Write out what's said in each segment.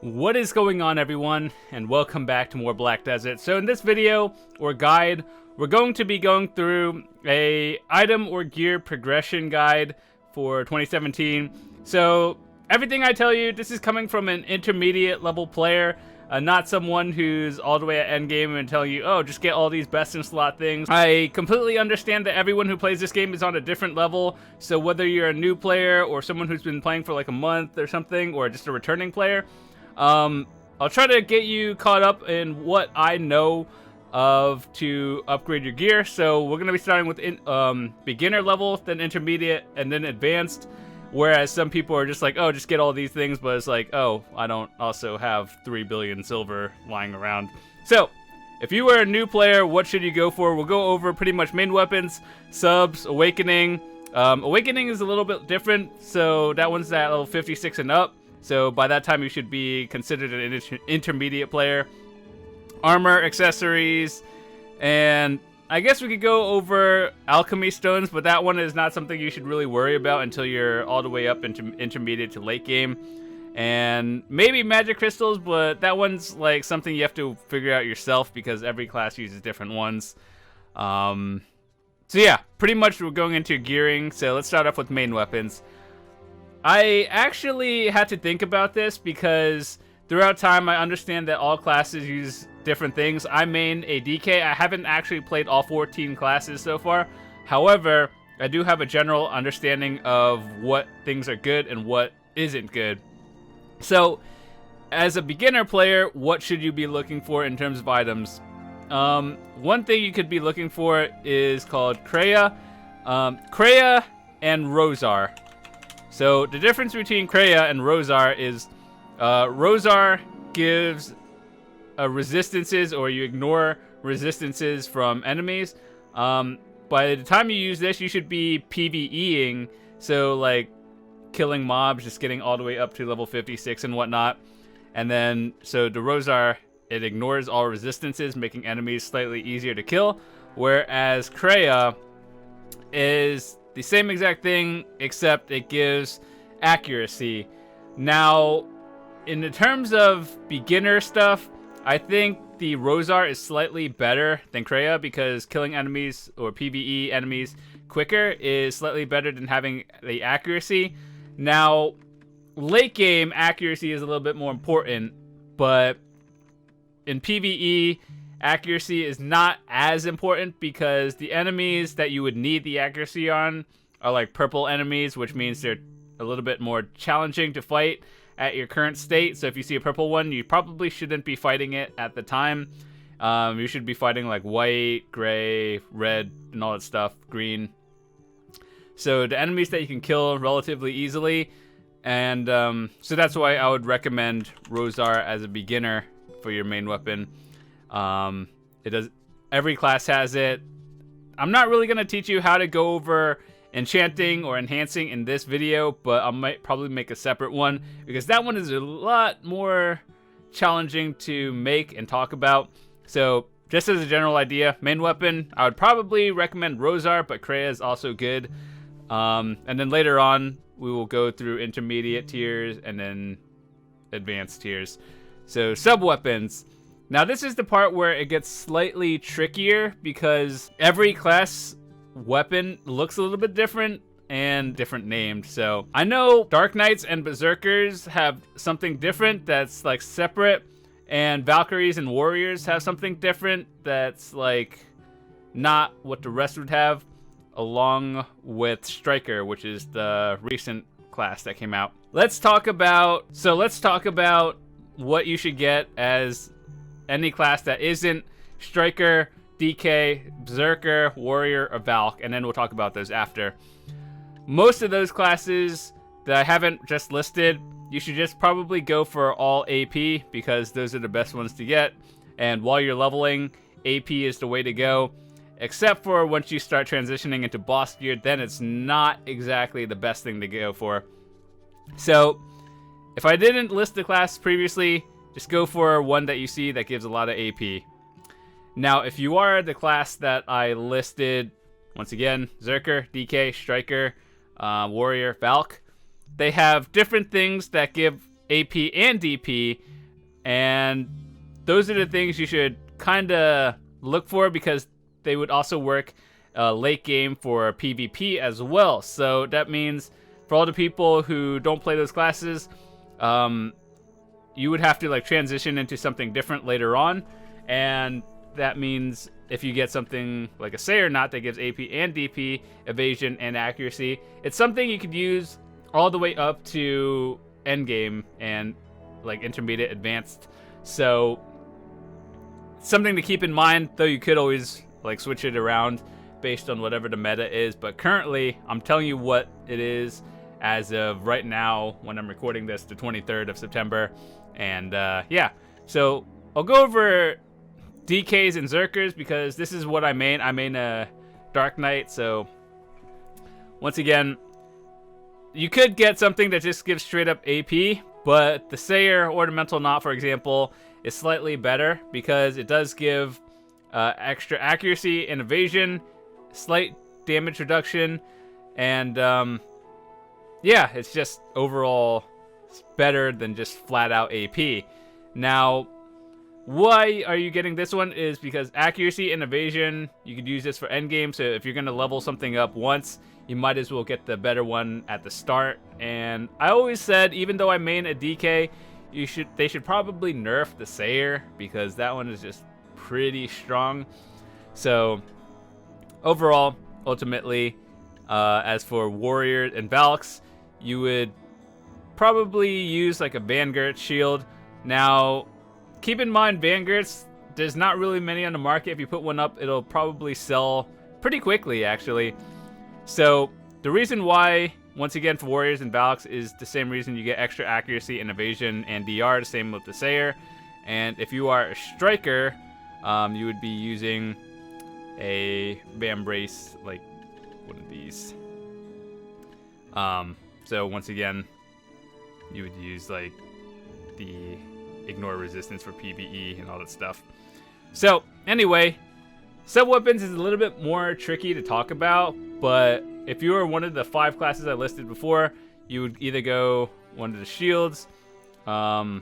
What is going on, everyone, and welcome back to more Black Desert. So in this video or guide, we're going to be going through a item or gear progression guide for 2017. So everything I tell you, this is coming from an intermediate level player, not someone who's all the way at endgame and telling you, oh, just get all these best in slot things. I completely understand that everyone who plays this game is on a different level, so whether you're a new player or someone who's been playing for like a month or something, or just a returning player, I'll try to get you caught up in what I know of to upgrade your gear. So we're going to be starting with beginner level, then intermediate, and then advanced. Whereas some people are just like, oh, just get all these things, but it's like, oh, I don't also have 3 billion silver lying around. So if you were a new player, what should you go for? We'll go over pretty much main weapons, subs, awakening. Awakening is a little bit different, so that one's at level 56 and up. So by that time, you should be considered an intermediate player. Armor, accessories, and I guess we could go over alchemy stones, but that one is not something you should really worry about until you're all the way up into intermediate to late game. And maybe magic crystals, but that one's like something you have to figure out yourself because every class uses different ones. So yeah, pretty much we're going into gearing. So let's start off with main weapons. I actually had to think about this because throughout time I understand that all classes use different things. I main a DK. I haven't actually played all 14 classes so far. However, I do have a general understanding of what things are good and what isn't good. So, as a beginner player, what should you be looking for in terms of items? One thing you could be looking for is called Kreia. Kreia and Rosar. So the difference between Kreia and Rosar is Rosar gives resistances, or you ignore resistances from enemies. By the time you use this, you should be PvEing, so like killing mobs, just getting all the way up to level 56 and whatnot. And then, so the Rosar, it ignores all resistances, making enemies slightly easier to kill. Whereas Kreia is the same exact thing, except it gives accuracy. Now, in the terms of beginner stuff, I think the Rosar is slightly better than Kreia because killing enemies or PvE enemies quicker is slightly better than having the accuracy. Now, late game accuracy is a little bit more important, but in PvE, accuracy is not as important because the enemies that you would need the accuracy on are like purple enemies, which means they're a little bit more challenging to fight at your current state. So if you see a purple one, you probably shouldn't be fighting it at the time. You should be fighting like white, gray, red, and all that stuff, green. So the enemies that you can kill relatively easily, and so that's why I would recommend Rosar as a beginner for your main weapon. It does. Every class has it. I'm not really gonna teach you how to go over enchanting or enhancing in this video, but I might probably make a separate one because that one is a lot more challenging to make and talk about. So just as a general idea, main weapon, I would probably recommend Rosar, but Kreia is also good. And then later on, we will go through intermediate tiers and then advanced tiers. So sub-weapons. Now this is the part where it gets slightly trickier because every class weapon looks a little bit different and different named. So I know Dark Knights and Berserkers have something different that's like separate, and Valkyries and Warriors have something different that's like not what the rest would have, along with Striker, which is the recent class that came out. Let's talk about what you should get as any class that isn't Striker, DK, Berserker, Warrior, or Valk, and then we'll talk about those after. Most of those classes that I haven't just listed, you should just probably go for all AP because those are the best ones to get. And while you're leveling, AP is the way to go. Except for once you start transitioning into boss gear, then it's not exactly the best thing to go for. So, if I didn't list the class previously, just go for one that you see that gives a lot of AP. Now, if you are the class that I listed, once again, Berserker, DK, Striker, Warrior, Valk, they have different things that give AP and DP, and those are the things you should kind of look for because they would also work late game for PvP as well. So that means for all the people who don't play those classes, you would have to like transition into something different later on, and that means if you get something like a Sayer Knot that gives AP and DP, evasion and accuracy, it's something you could use all the way up to endgame and like intermediate advanced. So something to keep in mind, though you could always like switch it around based on whatever the meta is, but currently I'm telling you what it is as of right now when I'm recording this, the 23rd of September. And yeah, so I'll go over DKs and Zerkers because this is what I main. I main a Dark Knight, so once again, you could get something that just gives straight up AP, but the Sayer Ornamental Knot, for example, is slightly better because it does give extra accuracy and evasion, slight damage reduction, and yeah, it's just overall better than just flat out AP. Now, why are you getting this one is because accuracy and evasion, you could use this for endgame, so if you're going to level something up once, you might as well get the better one at the start. And I always said, even though I main a DK, they should probably nerf the Sayer because that one is just pretty strong. So overall, ultimately, as for Warrior and Valks, you would probably use like a Vanguard shield. Now, keep in mind, Vanguards, there's not really many on the market. If you put one up, it'll probably sell pretty quickly, actually. So the reason why, once again, for Warriors and Valks is the same reason you get extra accuracy and evasion and DR, the same with the Sayer. And if you are a striker, you would be using a Vambrace, like one of these. So once again, you would use like the ignore resistance for PvE and all that stuff. So anyway, sub-weapons is a little bit more tricky to talk about, but if you were one of the 5 classes I listed before, you would either go one of the shields, where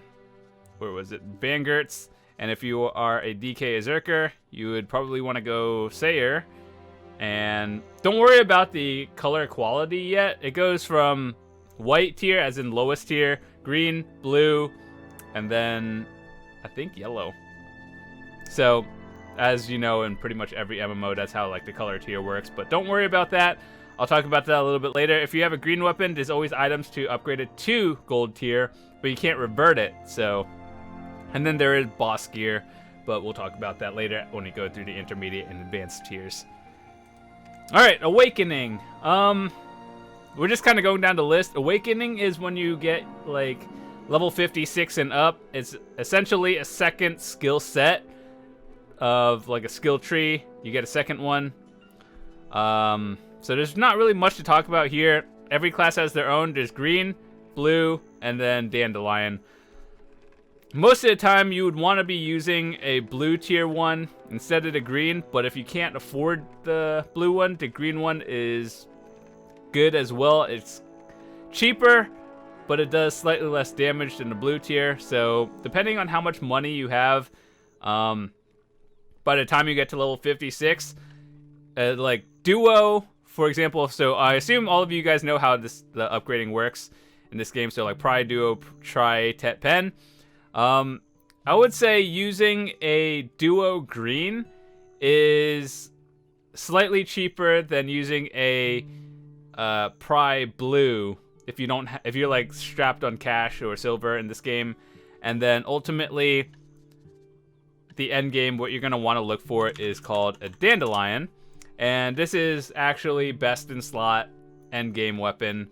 was it, Vanguards, and if you are a DK Zerker, you would probably want to go Sayer. And don't worry about the color quality yet. It goes from white tier, as in lowest tier, green, blue, and then I think yellow. So as you know, in pretty much every MMO, that's how like the color tier works, but don't worry about that. I'll talk about that a little bit later. If you have a green weapon, there's always items to upgrade it to gold tier, but you can't revert it. So, and then there is boss gear, but we'll talk about that later when we go through the intermediate and advanced tiers. All right, Awakening. We're just kind of going down the list. Awakening is when you get like level 56 and up. It's essentially a second skill set of like a skill tree. You get a second one. So there's not really much to talk about here. Every class has their own. There's green, blue, and then dandelion. Most of the time you would want to be using a blue tier one instead of the green, but if you can't afford the blue one, the green one is good as well. It's cheaper, but it does slightly less damage than the blue tier. So depending on how much money you have, by the time you get to level 56, like duo, for example. So I assume all of you guys know how the upgrading works in this game. So like Pry, Duo, Tri, Tet, Pen. I would say using a Duo green is slightly cheaper than using a Pry blue if you don't if you're like strapped on cash or silver in this game. And then ultimately the end game, what you're going to want to look for is called a dandelion, and this is actually best in slot end game weapon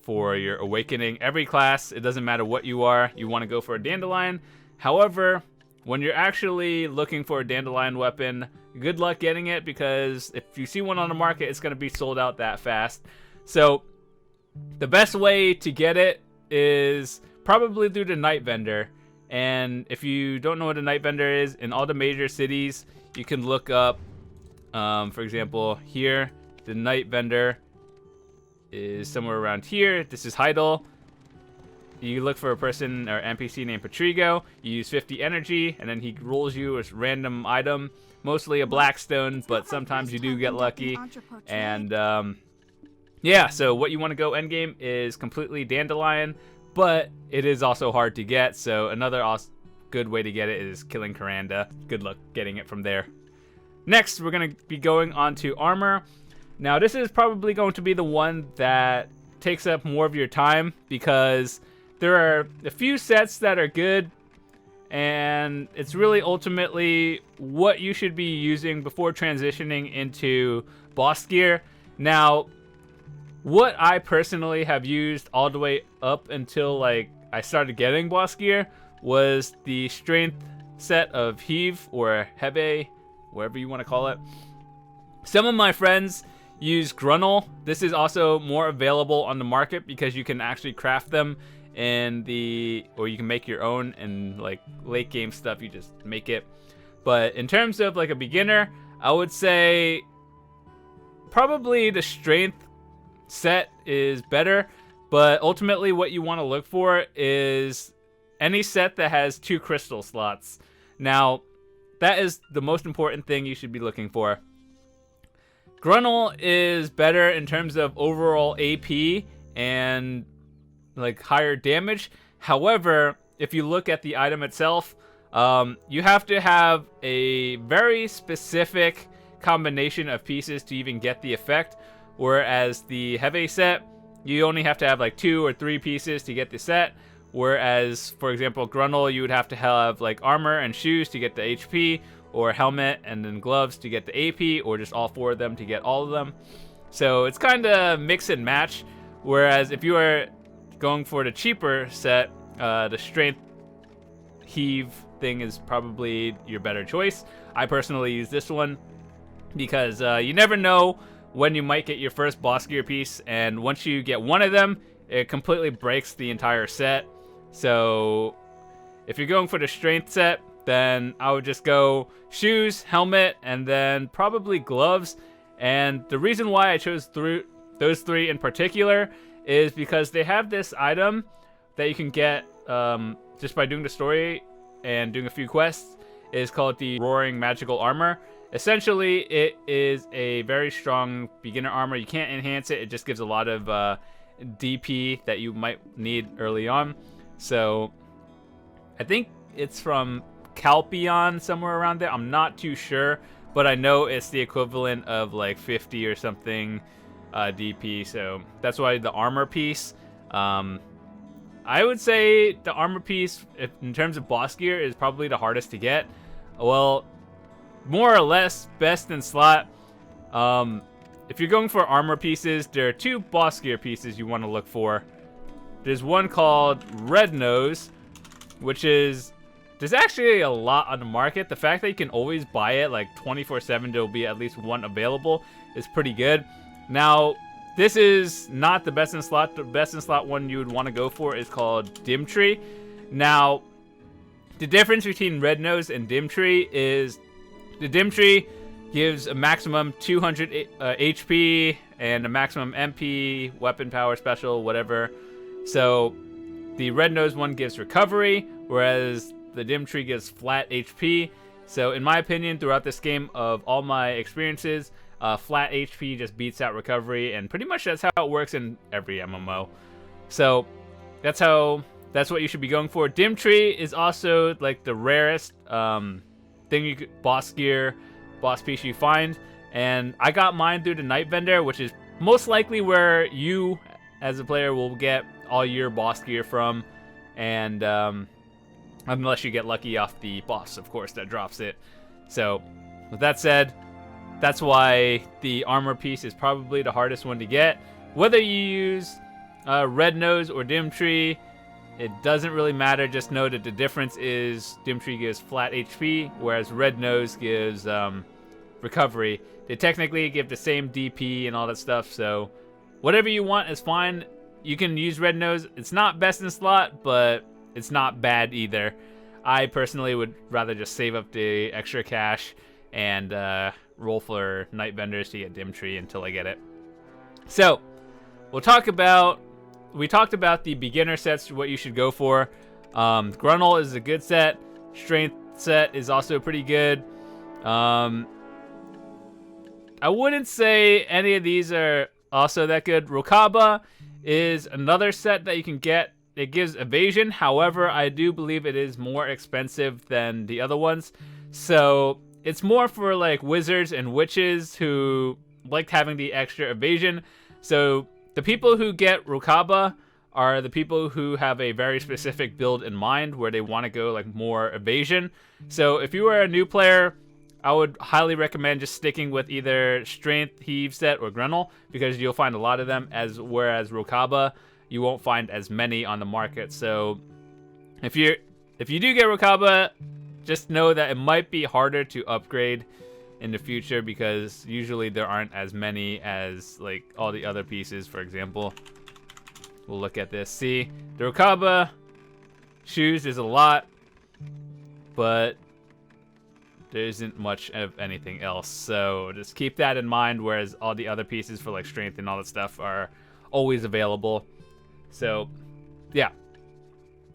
for your awakening. Every class, it doesn't matter what you are, you want to go for a dandelion. However, when you're actually looking for a dandelion weapon, good luck getting it, because if you see one on the market, it's going to be sold out that fast. So the best way to get it is probably through the night vendor. And if you don't know what a night vendor is, in all the major cities, you can look up, for example, here, the night vendor is somewhere around here. This is Heidel. you look for a person or NPC named Patrigo, you use 50 energy, and then he rolls you a random item, mostly a blackstone, but sometimes you do get lucky. And yeah, so what you want to go endgame is completely dandelion, but it is also hard to get, so another good way to get it is killing Karanda. Good luck getting it from there. Next, we're going to be going on to armor. Now, this is probably going to be the one that takes up more of your time because there are a few sets that are good, and it's really ultimately what you should be using before transitioning into boss gear. Now, what I personally have used all the way up until like I started getting boss gear was the strength set of Heave or Hebe, whatever you want to call it. Some of my friends use Jonlaw. This is also more available on the market because you can actually craft them or you can make your own, and like late game stuff you just make it. But in terms of like a beginner, I would say probably the strength set is better, but ultimately what you want to look for is any set that has 2 crystal slots. Now, that is the most important thing you should be looking for. Jonlaw is better in terms of overall AP and like higher damage. However, if you look at the item itself, you have to have a very specific combination of pieces to even get the effect. Whereas the Hebe set, you only have to have like 2 or 3 pieces to get the set. Whereas, for example, Jonlaw, you would have to have like armor and shoes to get the HP, or helmet and then gloves to get the AP, or just all 4 of them to get all of them. So it's kind of mix and match. Whereas if you are going for the cheaper set, the strength Heave thing is probably your better choice. I personally use this one because you never know when you might get your first boss gear piece, and once you get one of them, it completely breaks the entire set. So if you're going for the strength set, then I would just go shoes, helmet, and then probably gloves. And the reason why I chose those 3 in particular is because they have this item that you can get just by doing the story and doing a few quests. It's called the Roaring Magical Armor. Essentially, it is a very strong beginner armor. You can't enhance it. It just gives a lot of DP that you might need early on. So I think it's from Calpion, somewhere around there. I'm not too sure, but I know it's the equivalent of like 50 or something DP. So that's why the armor piece, I would say the armor piece, in terms of boss gear, is probably the hardest to get. Well, more or less best in slot. If you're going for armor pieces, there are 2 boss gear pieces you want to look for. There's one called Red Nose, which is, there's actually a lot on the market. The fact that you can always buy it like 24/7, there'll be at least one available, is pretty good. Now, this is not the best in slot. The best in slot one you would want to go for is called Dimtree. Now, the difference between Red Nose and Dimtree is the Dimtree gives a maximum 200 HP and a maximum MP, weapon power, special, whatever. So the Red Nose one gives recovery, whereas the Dimtree gives flat HP. So in my opinion, throughout this game, of all my experiences, flat HP just beats out recovery, and pretty much that's how it works in every MMO. So that's what you should be going for. Dimtree is also like the rarest thing boss piece you find, and I got mine through the Night Vendor, which is most likely where you as a player will get all your boss gear from, and unless you get lucky off the boss, of course, that drops it. So with that said, that's why the armor piece is probably the hardest one to get. Whether you use Red Nose or Dimtree, it doesn't really matter. Just know that the difference is Dimtree gives flat HP, whereas Red Nose gives recovery. They technically give the same DP and all that stuff, so whatever you want is fine. You can use Red Nose. It's not best in slot, but it's not bad either. I personally would rather just save up the extra cash and roll for Night Vendors to get Dimtree until I get it. So, we'll talk about we talked about the beginner sets, what you should go for. Gruntle is a good set. Strength set is also pretty good. I wouldn't say any of these are also that good. Rokaba is another set that you can get. It gives evasion. However, I do believe it is more expensive than the other ones. So it's more for like wizards and witches who liked having the extra evasion. So the people who get Rokaba are the people who have a very specific build in mind where they want to go like more evasion. So if you are a new player, I would highly recommend just sticking with either Strength, Heave set, or Gruntle, because you'll find a lot of them, whereas Rokaba, you won't find as many on the market. So if you do get Rokaba, just know that it might be harder to upgrade in the future because usually there aren't as many as like all the other pieces. For example, we'll look at this. See, the Rokaba shoes is a lot, but there isn't much of anything else. So just keep that in mind, whereas all the other pieces for like strength and all that stuff are always available. So yeah.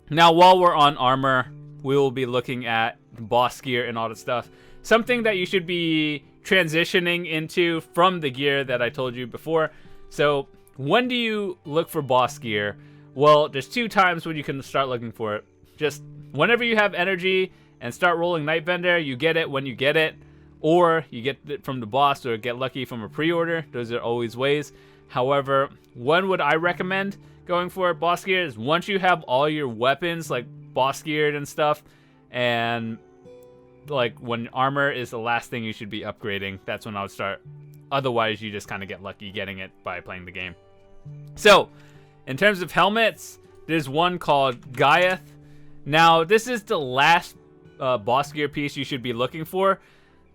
Now while we're on armor, we will be looking at boss gear and all that stuff. Something that you should be transitioning into from the gear that I told you before. So when do you look for boss gear? Well, there's 2 times when you can start looking for it. Just whenever you have energy and start rolling Nightbender, you get it when you get it, or you get it from the boss, or get lucky from a pre-order. Those are always ways. However, when would I recommend going for boss gear is once you have all your weapons like boss geared and stuff, and like when armor is the last thing you should be upgrading. That's when I would start. Otherwise, you just kind of get lucky getting it by playing the game. So, in terms of helmets, there's one called Gaiath. Now, this is the last boss gear piece you should be looking for,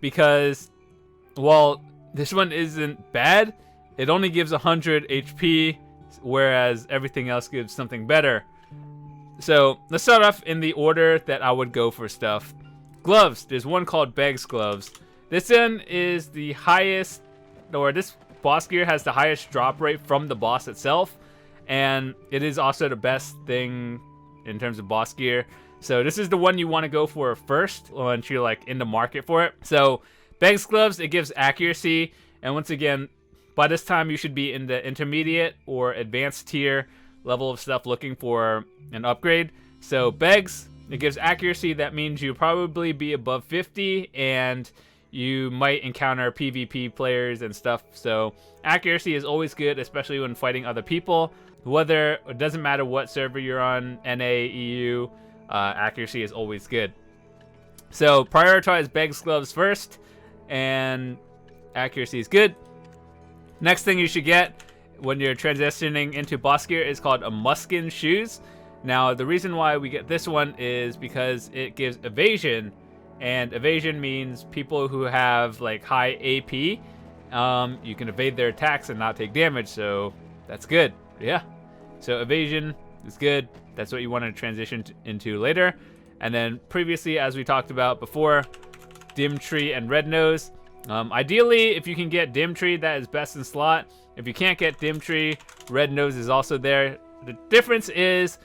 because, well, this one isn't bad. It only gives 100 HP, whereas everything else gives something better. So, let's start off in the order that I would go for stuff. Gloves. There's one called Beg's Gloves. This one is the highest, or this boss gear has the highest drop rate from the boss itself, and it is also the best thing in terms of boss gear. So this is the one you want to go for first once you're like in the market for it. So Beg's Gloves, it gives accuracy, and once again, by this time you should be in the intermediate or advanced tier level of stuff looking for an upgrade. So Beg's, it gives accuracy. That means you'll probably be above 50, and you might encounter PvP players and stuff. So accuracy is always good, especially when fighting other people. Whether, it doesn't matter what server you're on, NA, EU, accuracy is always good. So prioritize Beg's Gloves first, and accuracy is good. Next thing you should get when you're transitioning into boss gear is called a Muskin Shoes. Now, the reason why we get this one is because it gives evasion, and evasion means people who have like high AP, you can evade their attacks and not take damage, so that's good. Yeah, so evasion is good. That's what you want to transition into later. And then previously, as we talked about before, Dim Tree and Red Nose. Ideally, if you can get Dim Tree, that is best in slot. If you can't get Dim Tree, Red Nose is also there. The difference is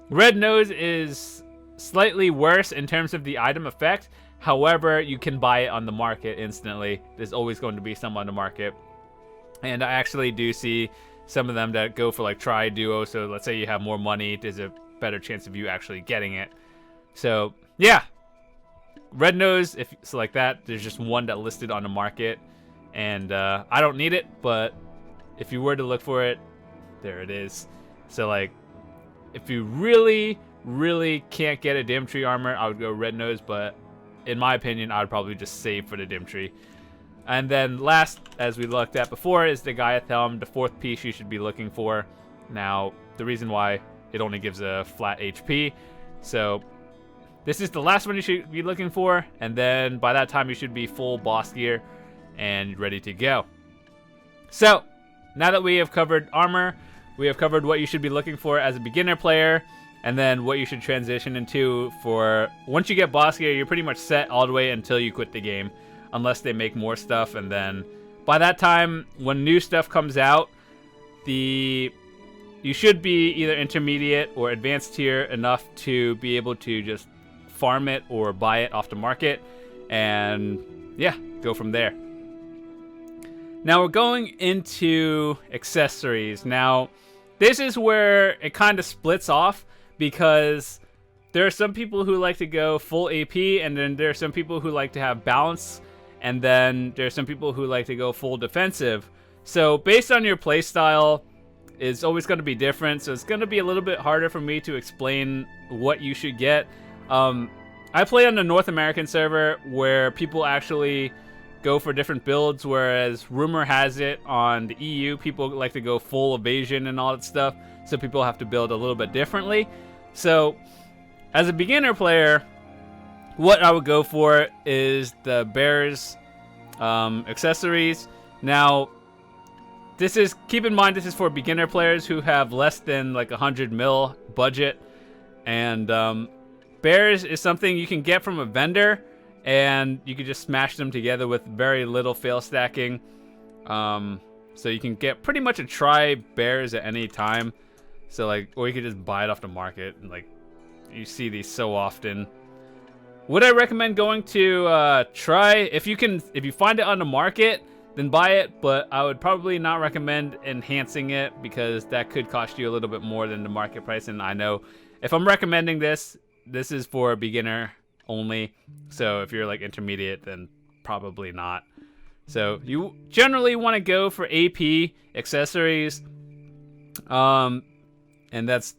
Red Nose is slightly worse in terms of the item effect. However, you can buy it on the market instantly. There's always going to be some on the market. And I actually do see some of them that go for like tri-duo. So let's say you have more money, there's a better chance of you actually getting it. So yeah, Red Nose, if you select that, there's just one that listed on the market. And I don't need it, but if you were to look for it, there it is. So like, if you really, really can't get a Dim Tree armor, I would go Red Nose, but in my opinion, I would probably just save for the Dim Tree. And then last, as we looked at before, is the Gaiath Helm, the 4th piece you should be looking for. Now, the reason why it only gives a flat HP. So this is the last one you should be looking for, and then by that time you should be full boss gear and ready to go. So now that we have covered armor, we have covered what you should be looking for as a beginner player, and then what you should transition into for once you get boss gear. You're pretty much set all the way until you quit the game, unless they make more stuff. And then by that time, when new stuff comes out, the you should be either intermediate or advanced tier enough to be able to just farm it or buy it off the market, and yeah, go from there. Now we're going into accessories. Now, this is where it kind of splits off, because there are some people who like to go full AP, and then there are some people who like to have balance, and then there are some people who like to go full defensive. So based on your playstyle, it's always going to be different. So it's going to be a little bit harder for me to explain what you should get. I play on the North American server where people actually go for different builds, whereas rumor has it on the EU, people like to go full evasion and all that stuff. So people have to build a little bit differently. So as a beginner player, what I would go for is the bears accessories. Now, keep in mind, this is for beginner players who have less than like 100 mil budget, and bears is something you can get from a vendor, and you can just smash them together with very little fail stacking. So you can get pretty much a try bears at any time. So like, or you could just buy it off the market, and like, you see these so often. Would I recommend going to try? If you find it on the market, then buy it, but I would probably not recommend enhancing it, because that could cost you a little bit more than the market price. And I know if I'm recommending this is for a beginner only. So if you're like intermediate, then probably not. So you generally want to go for AP accessories. And that's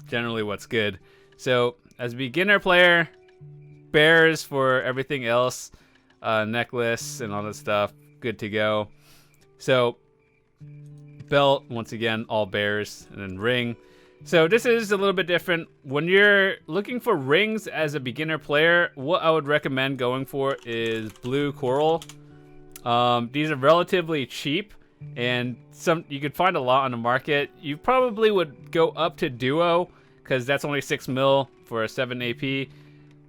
generally what's good. So as a beginner player, bears for everything else, necklace and all that stuff, good to go. So belt, once again, all bears, and then ring. So this is a little bit different. When you're looking for rings as a beginner player, what I would recommend going for is blue coral. These are relatively cheap, and you could find a lot on the market. You probably would go up to duo, because that's only 6 mil for a 7 AP.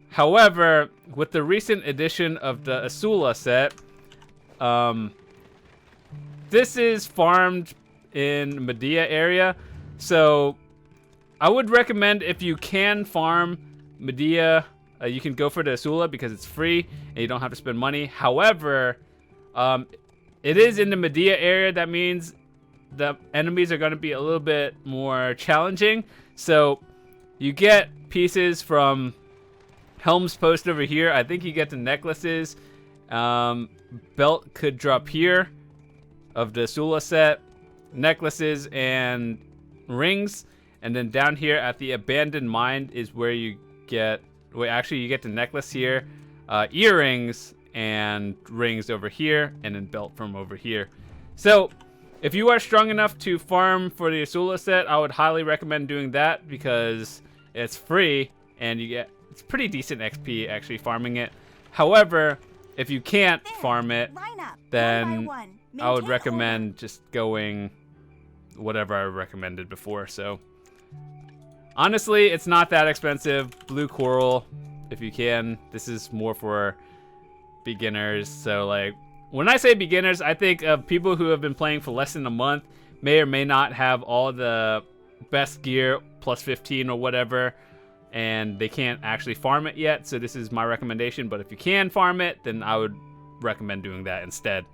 However, with the recent addition of the Asula set, this is farmed in Medea area. So I would recommend, if you can farm Medea, you can go for the Asula because it's free and you don't have to spend money. However, it is in the Medea area. That means the enemies are going to be a little bit more challenging. So you get pieces from Helm's Post over here. I think you get the necklaces. Belt could drop here of the Asula set. Necklaces and rings. And then down here at the Abandoned Mine is where you get... Well, actually, you get the necklace here. Earrings and rings over here. And then belt from over here. So if you are strong enough to farm for the Asula set, I would highly recommend doing that, because it's free and you get... It's pretty decent XP actually farming it. However, if you can't farm it, then I would recommend just going whatever I recommended before. So honestly, it's not that expensive. Blue coral, if you can. This is more for beginners. So like, when I say beginners, I think of people who have been playing for less than a month, may or may not have all the best gear, plus 15 or whatever, and they can't actually farm it yet. So this is my recommendation. But if you can farm it, then I would recommend doing that instead.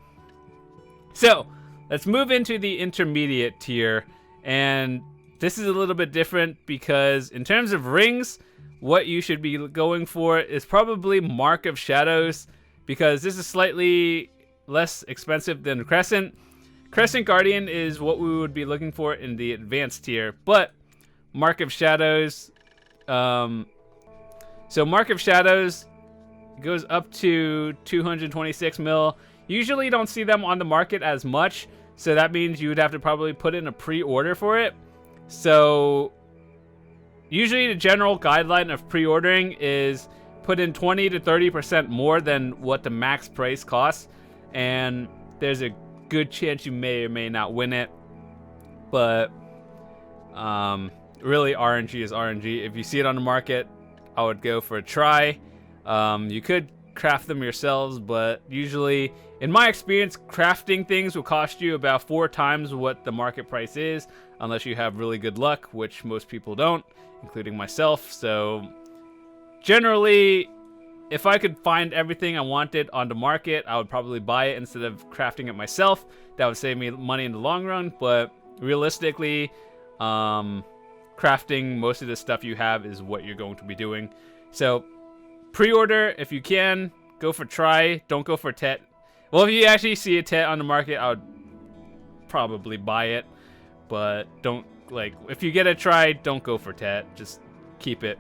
So let's move into the intermediate tier. And this is a little bit different, because in terms of rings, what you should be going for is probably Mark of Shadows, because this is slightly less expensive than Crescent. Crescent Guardian is what we would be looking for in the advanced tier, but Mark of Shadows... so Mark of Shadows goes up to 226 mil. Usually you don't see them on the market as much, so that means you would have to probably put in a pre-order for it. So usually the general guideline of pre-ordering is put in 20 to 30% more than what the max price costs, and there's a good chance you may or may not win it. But really, RNG is RNG. If you see it on the market, I would go for a try. You could craft them yourselves, but usually, in my experience, crafting things will cost you about 4 times what the market price is, unless you have really good luck, which most people don't, including myself. So generally, if I could find everything I wanted on the market, I would probably buy it instead of crafting it myself. That would save me money in the long run, but realistically, crafting most of the stuff you have is what you're going to be doing. So pre-order if you can. Go for try. Don't go for tet. Well, if you actually see a tet on the market, I would probably buy it, but don't, like, if you get a try, don't go for tet. Just keep it.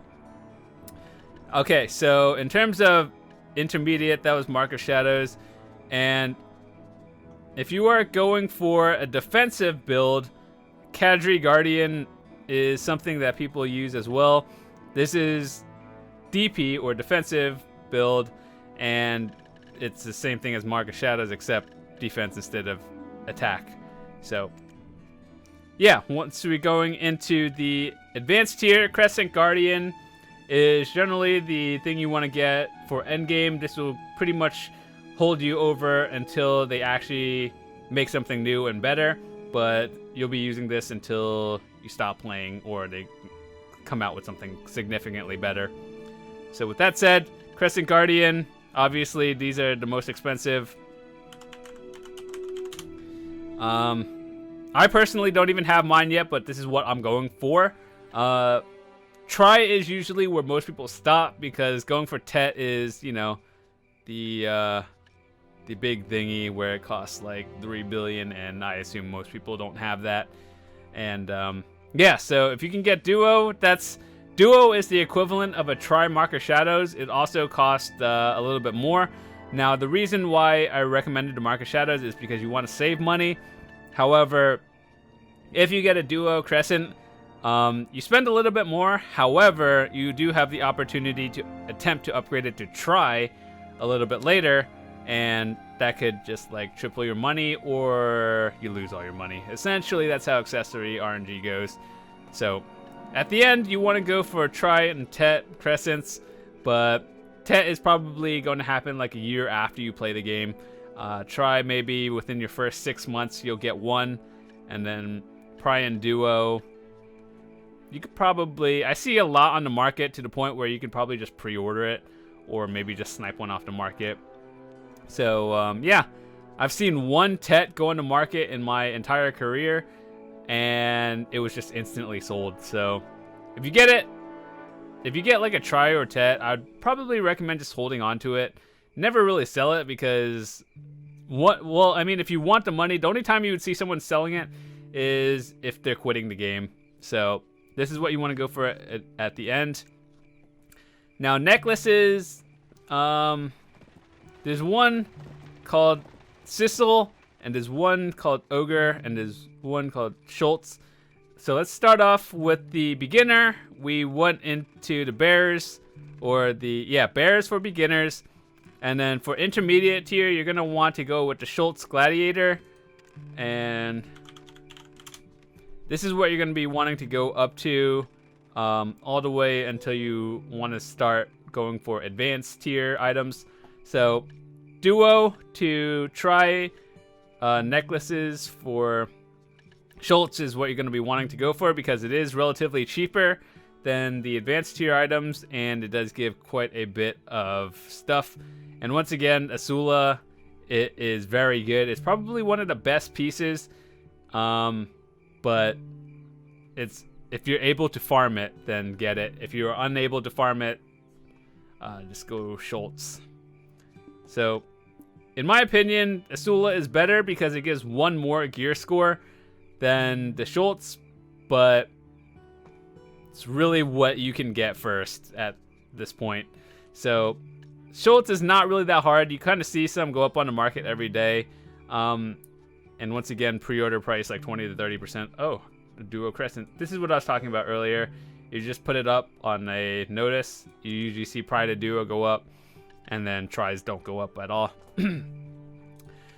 Okay, so in terms of intermediate, that was Mark of Shadows. And if you are going for a defensive build, Cadre Guardian is something that people use as well. This is DP, or defensive build, and it's the same thing as Mark of Shadows, except defense instead of attack. So yeah, once we're going into the advanced tier, Crescent Guardian is generally the thing you want to get for endgame. This will pretty much hold you over until they actually make something new and better, but you'll be using this until you stop playing or they come out with something significantly better. So with that said, Crescent Guardian, obviously these are the most expensive. I personally don't even have mine yet, but this is what I'm going for. Try is usually where most people stop, because going for tet is, you know, the big thingy where it costs like 3 billion, and I assume most people don't have that. And yeah, so if you can get duo, duo is the equivalent of a try Mark of Shadows. It also costs a little bit more. Now, the reason why I recommended the Mark of Shadows is because you want to save money. However, if you get a duo Crescent, you spend a little bit more. However, you do have the opportunity to attempt to upgrade it to try a little bit later, and that could just like triple your money, or you lose all your money. Essentially, that's how accessory RNG goes. So at the end, you want to go for try and tet Crescents, but tet is probably going to happen like a year after you play the game. Try maybe within your first 6 months you'll get one, and then try and duo, you could probably, I see a lot on the market to the point where you could probably just pre-order it, or maybe just snipe one off the market. So yeah, I've seen one tet go on the market in my entire career, and it was just instantly sold. So if you get it, if you get like a try or tet, I'd probably recommend just holding on to it. Never really sell it, because well, I mean, if you want the money, the only time you would see someone selling it is if they're quitting the game. So this is what you want to go for at the end. Now, necklaces, there's one called Sissel, and there's one called Ogre, and there's one called Schultz. So let's start off with the beginner. We went into the bears, or the, yeah, bears for beginners. And then for intermediate tier, you're going to want to go with the Schultz Gladiator. And this is what you're going to be wanting to go up to all the way until you want to start going for advanced tier items. So duo to try necklaces for Schultz is what you're going to be wanting to go for, because it is relatively cheaper than the advanced tier items, and it does give quite a bit of stuff. And once again, Asula, it is very good. It's probably one of the best pieces, but it's, if you're able to farm it, then get it. If you're unable to farm it, just go Schultz. So, in my opinion, Asula is better because it gives one more gear score than the Schultz, but it's really what you can get first at this point. So Schultz is not really that hard. You kind of see some go up on the market every day. And once again, pre-order price like 20 to 30%. Oh, the Duo Crescent. This is what I was talking about earlier. You just put it up on a notice. You usually see Pride of Duo go up, and then tries don't go up at all.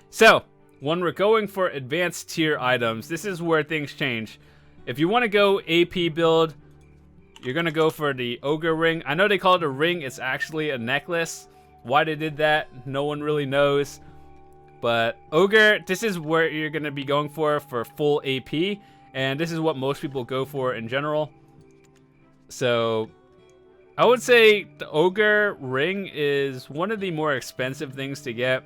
So, when we're going for advanced tier items, this is where things change. If you want to go AP build, you're going to go for the Ogre Ring. I know they call it a ring. It's actually a necklace. Why they did that, no one really knows. But Ogre, this is where you're going to be going for full AP. And this is what most people go for in general. So I would say the Ogre ring is one of the more expensive things to get,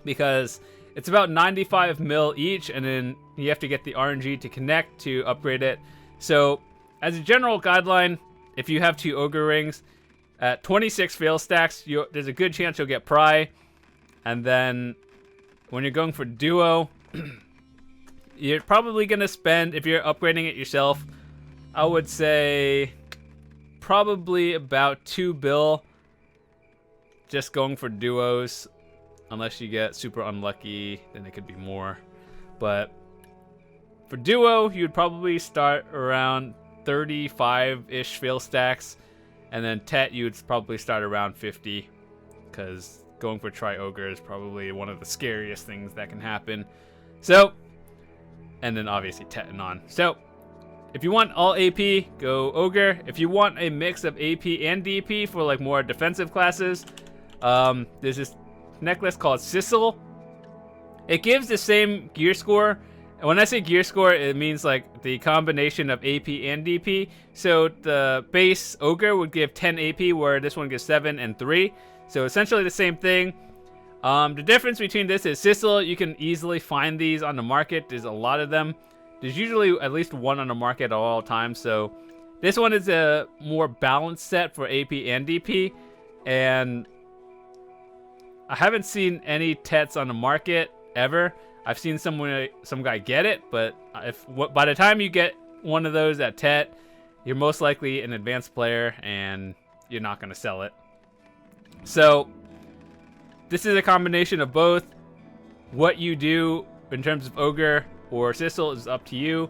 because it's about 95 mil each, and then you have to get the RNG to connect to upgrade it. So as a general guideline, if you have 2 Ogre rings, at 26 fail stacks, there's a good chance you'll get Pry. And then when you're going for Duo, you're probably going to spend, if you're upgrading it yourself, I would say probably about 2 bill just going for Duos. Unless you get super unlucky, then it could be more. But for Duo, you'd probably start around 35-ish fail stacks. And then Tet, you'd probably start around 50. Because going for Tri-Ogre is probably one of the scariest things that can happen. So, and then obviously Tet and on. So, if you want all AP, go Ogre. If you want a mix of AP and DP for like more defensive classes, there's this necklace called Sissel. It gives the same gear score. And when I say gear score, it means like the combination of AP and DP. So the base Ogre would give 10 AP, where this one gives 7 and 3. So essentially the same thing. The difference between this is Sissel, you can easily find these on the market. There's a lot of them. There's usually at least one on the market at all times. So this one is a more balanced set for AP and DP. And I haven't seen any Tets on the market ever. I've seen some guy get it, but by the time you get one of those at Tet, you're most likely an advanced player and you're not going to sell it. So this is a combination of both. What you do in terms of Ogre or Sissel is up to you.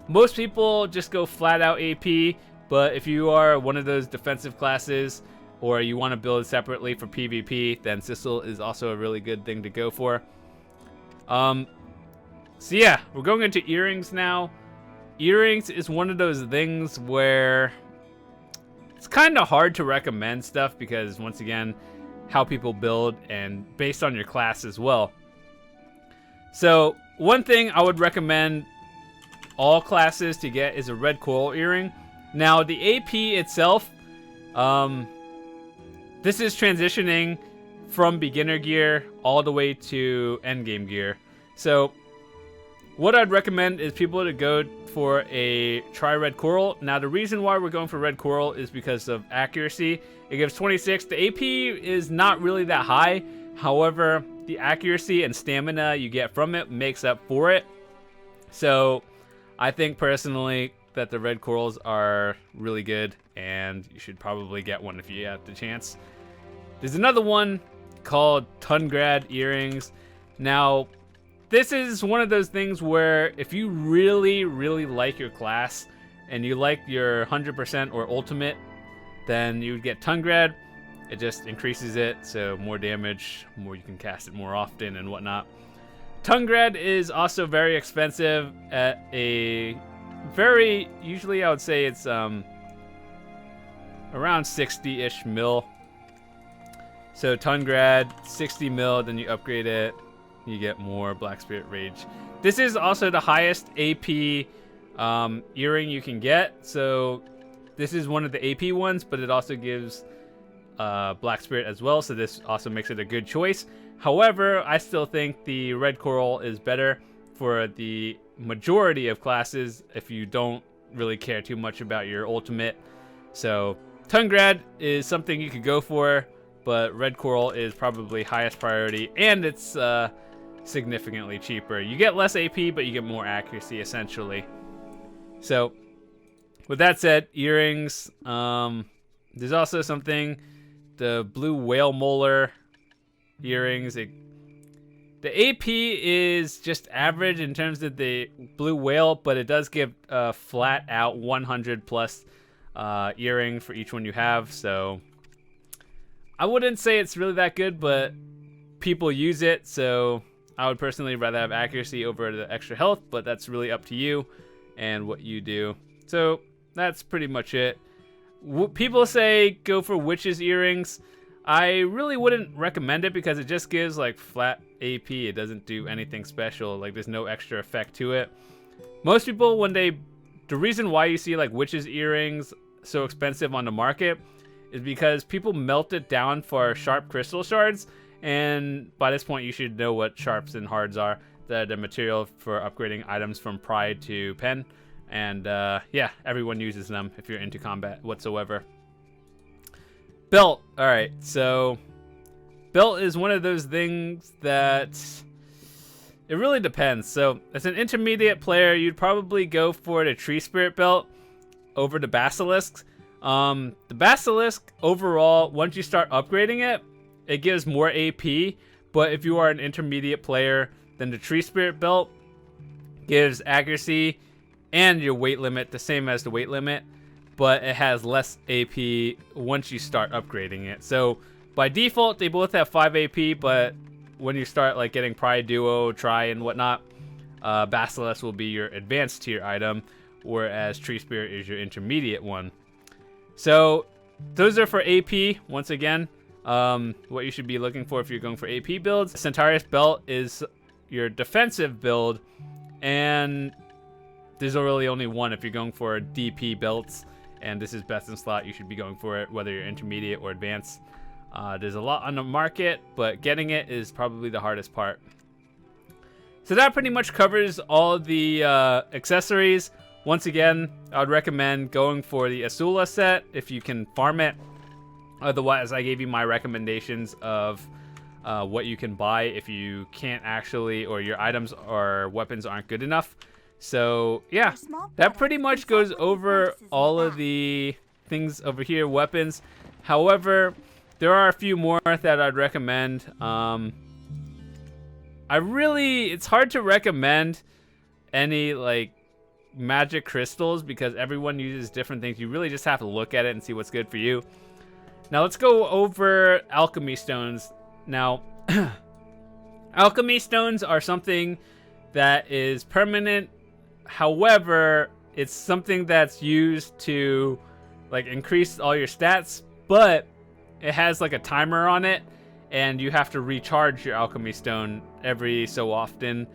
Most people just go flat out AP, but if you are one of those defensive classes or you want to build separately for PvP, then Sissel is also a really good thing to go for. So yeah, we're going into earrings now. Earrings is one of those things where it's kind of hard to recommend stuff because, once again, how people build and based on your class as well. So one thing I would recommend all classes to get is a red coral earring. Now the AP itself, this is transitioning from beginner gear all the way to endgame gear. So what I'd recommend is people to go for a red coral. Now the reason why we're going for red coral is because of accuracy. It gives 26. The AP is not really that high. However, the accuracy and stamina you get from it makes up for it. So I think personally that the red corals are really good, and you should probably get one if you have the chance. There's another one called Tungrad earrings. Now, this is one of those things where if you really, really like your class and you like your 100% or ultimate, then you would get Tungrad. It just increases it, so more damage, more you can cast it more often and whatnot. Tungrad is also very expensive at a very, usually I would say it's around 60-ish mil. So Tungrad, 60 mil, then you upgrade it, you get more Black Spirit Rage. This is also the highest AP earring you can get. So this is one of the AP ones, but it also gives Black Spirit as well. So this also makes it a good choice. However, I still think the red coral is better for the majority of classes if you don't really care too much about your ultimate. So Tungrad is something you could go for, but red coral is probably highest priority, and it's significantly cheaper. You get less AP, but you get more accuracy essentially. So with that said, earrings, there's also something, the blue whale molar earrings. The AP is just average in terms of the blue whale, but it does give a flat out 100 plus earring for each one you have. So I wouldn't say it's really that good, but people use it. So I would personally rather have accuracy over the extra health, but that's really up to you and what you do. So that's pretty much it. People say go for witches earrings. I really wouldn't recommend it because it just gives like flat AP. It doesn't do anything special. Like there's no extra effect to it. Most people, the reason why you see like witches' earrings so expensive on the market is because people melt it down for sharp crystal shards. And by this point, you should know what sharps and hards are. The material for upgrading items from pride to pen. And yeah, everyone uses them if you're into combat whatsoever. Belt. Alright, so belt is one of those things that it really depends. So as an intermediate player, you'd probably go for the tree spirit belt over the basilisk. The basilisk overall, once you start upgrading it, it gives more AP. But if you are an intermediate player, then the tree spirit belt gives accuracy and your weight limit the same as the weight limit, but it has less AP once you start upgrading it. So by default, they both have 5 AP, but when you start like getting Pride, Duo, Tri, and whatnot, Basilisk will be your advanced tier item, whereas Tree Spirit is your intermediate one. So those are for AP, once again, what you should be looking for if you're going for AP builds. Centaurus Belt is your defensive build, and there's really only one if you're going for DP belts. And this is best in slot. You should be going for it, whether you're intermediate or advanced. There's a lot on the market, but getting it is probably the hardest part. So that pretty much covers all the accessories. Once again, I would recommend going for the Asula set if you can farm it. Otherwise, I gave you my recommendations of what you can buy if you can't actually, or your items or weapons aren't good enough. So yeah, that pretty much goes over all of the things over here, weapons. However, there are a few more that I'd recommend. It's hard to recommend any like magic crystals because everyone uses different things. You really just have to look at it and see what's good for you. Now let's go over alchemy stones. Now, alchemy stones are something that is permanent. However, it's something that's used to like increase all your stats, but it has like a timer on it, and you have to recharge your alchemy stone every so often,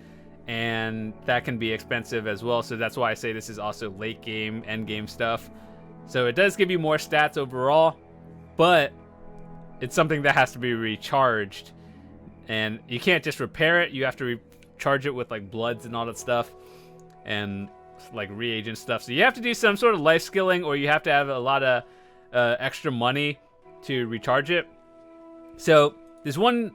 and that can be expensive as well. So that's why I say this is also late game, end game stuff. So it does give you more stats overall, but it's something that has to be recharged, and you can't just repair it. You have to recharge it with like bloods and all that stuff, and like reagent stuff. So you have to do some sort of life skilling, or you have to have a lot of extra money to recharge it. So there's one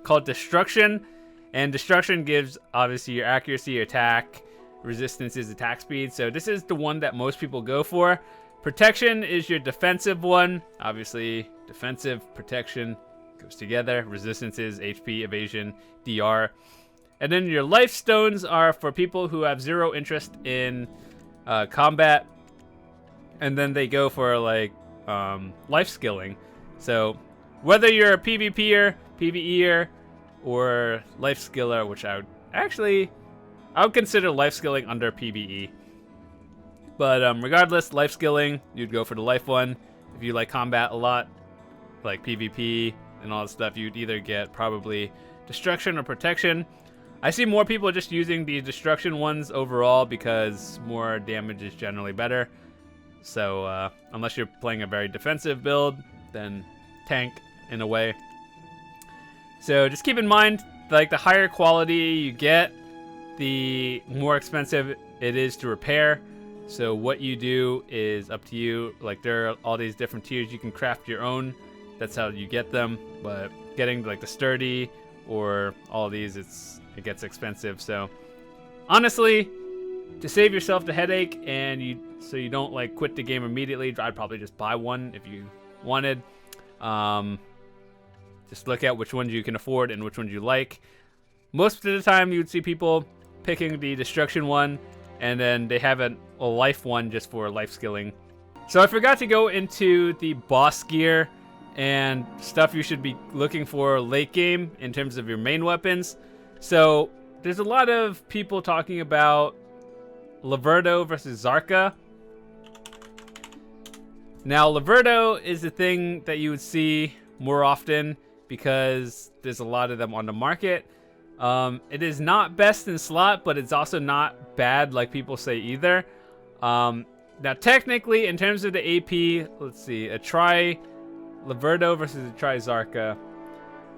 called Destruction, and Destruction gives obviously your accuracy, your attack, resistance is attack speed. So this is the one that most people go for. Protection is your defensive one. Obviously defensive, protection goes together. Resistance is HP, evasion, DR. And then your life stones are for people who have zero interest in combat, and then they go for like life skilling. So whether you're a PvPer, PvEer, or life skiller, which I would consider life skilling under PvE. But regardless, life skilling, you'd go for the life one. If you like combat a lot, like PvP and all that stuff, you'd either get probably destruction or protection. I see more people just using the destruction ones overall because more damage is generally better. So unless you're playing a very defensive build, then tank in a way. So just keep in mind, like the higher quality you get, the more expensive it is to repair. So what you do is up to you. Like there are all these different tiers. You can craft your own. That's how you get them. But getting like the sturdy or all these, it gets expensive. So honestly, to save yourself the headache and so you don't like quit the game immediately, I'd probably just buy one if you wanted. Just look at which ones you can afford and which ones you like. Most of the time you would see people picking the destruction one, and then they have a life one just for life skilling. So I forgot to go into the boss gear and stuff you should be looking for late game in terms of your main weapons. So there's a lot of people talking about Laverdo versus Zarka. Now Laverdo is the thing that you would see more often because there's a lot of them on the market. It is not best in slot, but it's also not bad like people say either. Now, technically, in terms of the AP, let's see, a Tri Laverdo versus a Tri Zarka.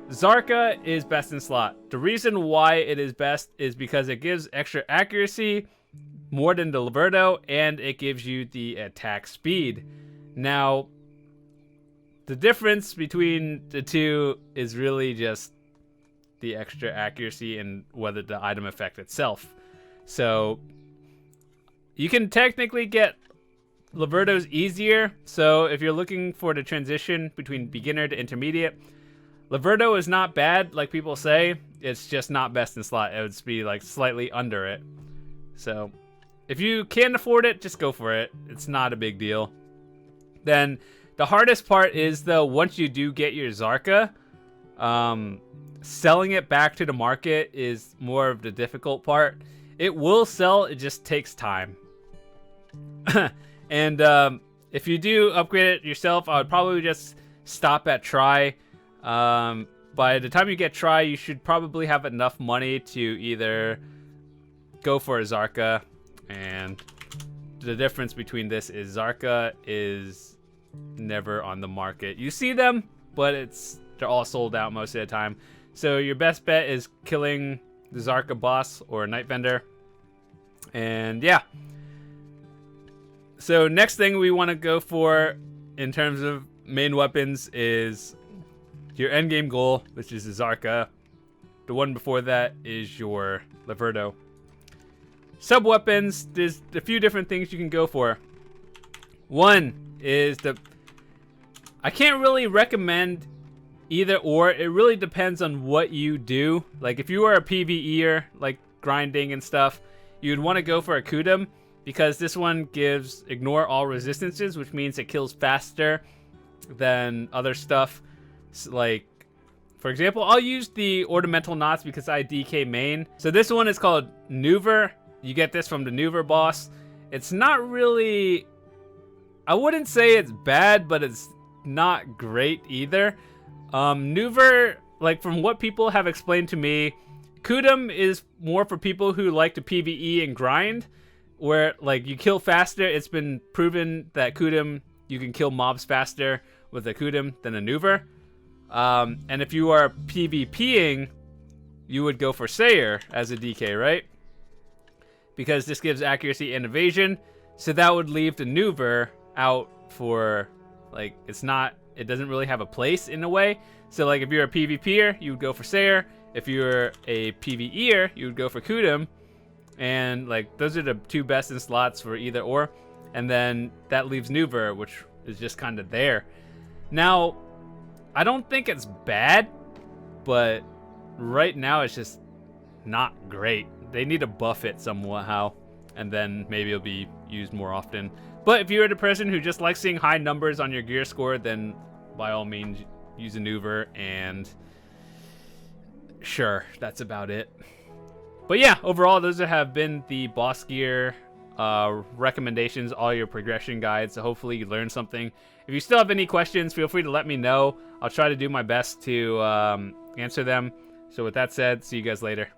Zarka is best in slot. The reason why it is best is because it gives extra accuracy more than the Laverdo, and it gives you the attack speed. Now, the difference between the two is really just the extra accuracy and whether the item effect itself. So you can technically get Laverdos easier. So if you're looking for the transition between beginner to intermediate, Laverdo is not bad like people say. It's just not best in slot. It would be like slightly under it. So if you can afford it, just go for it. It's not a big deal. Then the hardest part is, though, once you do get your Zarka, selling it back to the market is more of the difficult part. It will sell, it just takes time. And if you do upgrade it yourself, I would probably just stop at Tri. By the time you get Tri, you should probably have enough money to either go for a Zarka, and the difference between this is Zarka is never on the market. You see them, but they're all sold out most of the time. So your best bet is killing the Zarka boss or a Night Vendor. And yeah. So next thing we want to go for in terms of main weapons is your endgame goal, which is the Zarka. The one before that is your Laverdo. Sub-weapons, there's a few different things you can go for. One is I can't really recommend either or. It really depends on what you do. Like if you are a PvEer, like grinding and stuff, you'd want to go for a Kudum, because this one gives ignore all resistances, which means it kills faster than other stuff. So like, for example, I'll use the Ornamental Knots because I DK main. So this one is called Nuver. You get this from the Nuver boss. It's not really, I wouldn't say it's bad, but it's not great either. Nuver, like from what people have explained to me, Kudum is more for people who like to PvE and grind, where like you kill faster. It's been proven that Kudum, you can kill mobs faster with a Kudum than a Nuver. And if you are PvPing, you would go for Sayer as a DK, right? Because this gives accuracy and evasion. So that would leave the Nuver out for, like, it doesn't really have a place in a way. So like if you're a PvPer, you would go for Sayer. If you're a PvEer, you would go for Kudum. And like those are the two best in slots for either or. And then that leaves Nuver, which is just kind of there. Now, I don't think it's bad, but right now it's just not great. They need to buff it somehow, and then maybe it'll be used more often. But if you're the person who just likes seeing high numbers on your gear score, then by all means use a Nuver, and sure, that's about it. But yeah, overall, those have been the boss gear recommendations, all your progression guides. So hopefully you learned something. If you still have any questions, feel free to let me know. I'll try to do my best to answer them. So with that said, see you guys later.